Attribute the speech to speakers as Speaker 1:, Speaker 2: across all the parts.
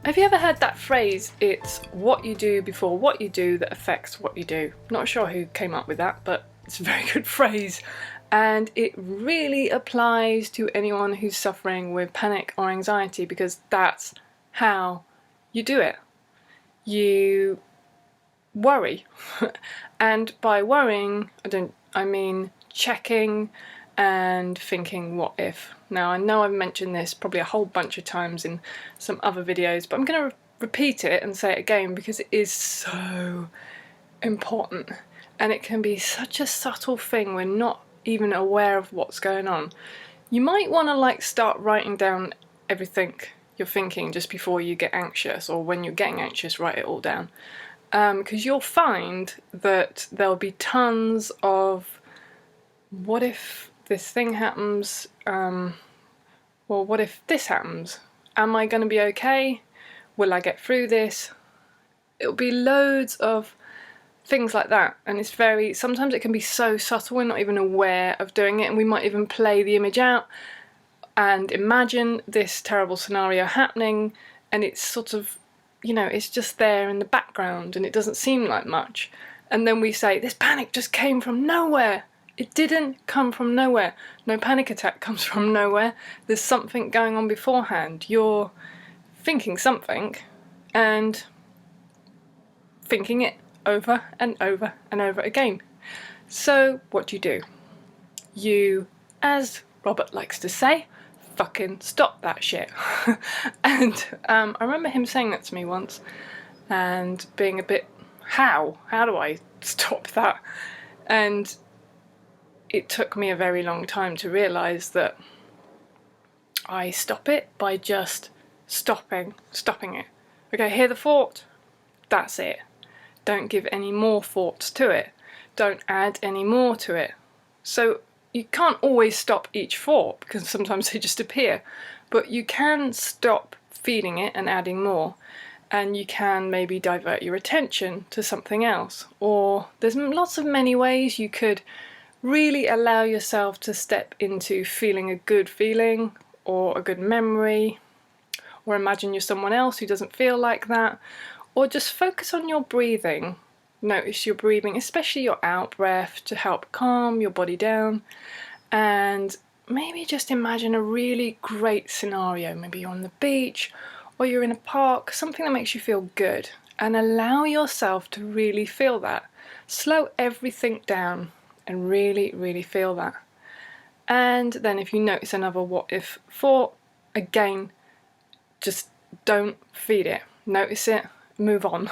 Speaker 1: Have you ever heard that phrase, it's what you do before what you do that affects what you do? Not sure who came up with that, but it's a very good phrase. And it really applies to anyone who's suffering with panic or anxiety, because that's how you do it. You worry. And by worrying, I mean checking and thinking what if. Now I know I've mentioned this probably a whole bunch of times in some other videos, but I'm going to repeat it and say it again because it is so important, and it can be such a subtle thing we're not even aware of what's going on. You might want to start writing down everything you're thinking just before you get anxious, or when you're getting anxious, write it all down, because you'll find that there'll be tons of what if this thing happens, well, what if this happens? Am I going to be okay? Will I get through this? It'll be loads of things like that, and sometimes it can be so subtle we're not even aware of doing it, and we might even play the image out and imagine this terrible scenario happening, and it's sort of, it's just there in the background and it doesn't seem like much, and then we say this panic just came from nowhere. It didn't come from nowhere. No panic attack comes from nowhere. There's something going on beforehand. You're thinking something and thinking it over and over and over again. So what do? You, as Robert likes to say, fucking stop that shit. And I remember him saying that to me once and being a bit, how do I stop that? And it took me a very long time to realise that I stop it by just stopping it. Okay, hear the thought, that's it. Don't give any more thoughts to it. Don't add any more to it. So you can't always stop each thought because sometimes they just appear, but you can stop feeding it and adding more, and you can maybe divert your attention to something else. Or there's lots of many ways you could really allow yourself to step into feeling a good feeling or a good memory, or imagine you're someone else who doesn't feel like that, or just focus on your breathing. Notice your breathing, especially your out breath, to help calm your body down. And maybe just imagine a really great scenario. Maybe you're on the beach or you're in a park, something that makes you feel good, and allow yourself to really feel that. Slow everything down and really, really feel that. And then if you notice another what if thought, again, just don't feed it. Notice it, move on.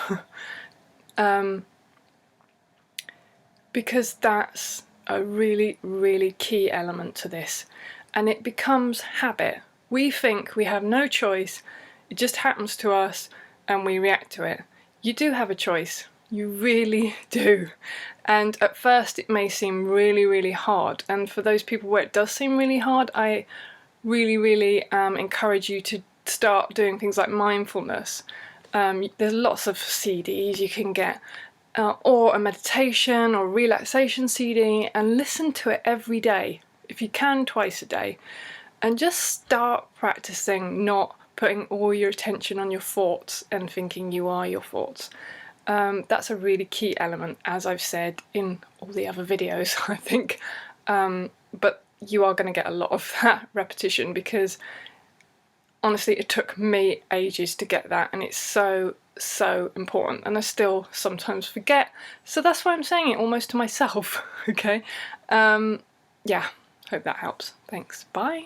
Speaker 1: Because that's a really, really key element to this. And it becomes habit. We think we have no choice, it just happens to us and we react to it. You do have a choice. You really do. And at first it may seem really, really hard. And for those people where it does seem really hard, I really, really encourage you to start doing things like mindfulness. There's lots of CDs you can get, or a meditation or relaxation CD, and listen to it every day, if you can twice a day, and just start practicing not putting all your attention on your thoughts and thinking you are your thoughts. That's a really key element, as I've said in all the other videos, I think, but you are going to get a lot of that repetition, because honestly it took me ages to get that, and it's so important, and I still sometimes forget, so that's why I'm saying it almost to myself. Okay, yeah, hope that helps. Thanks, bye.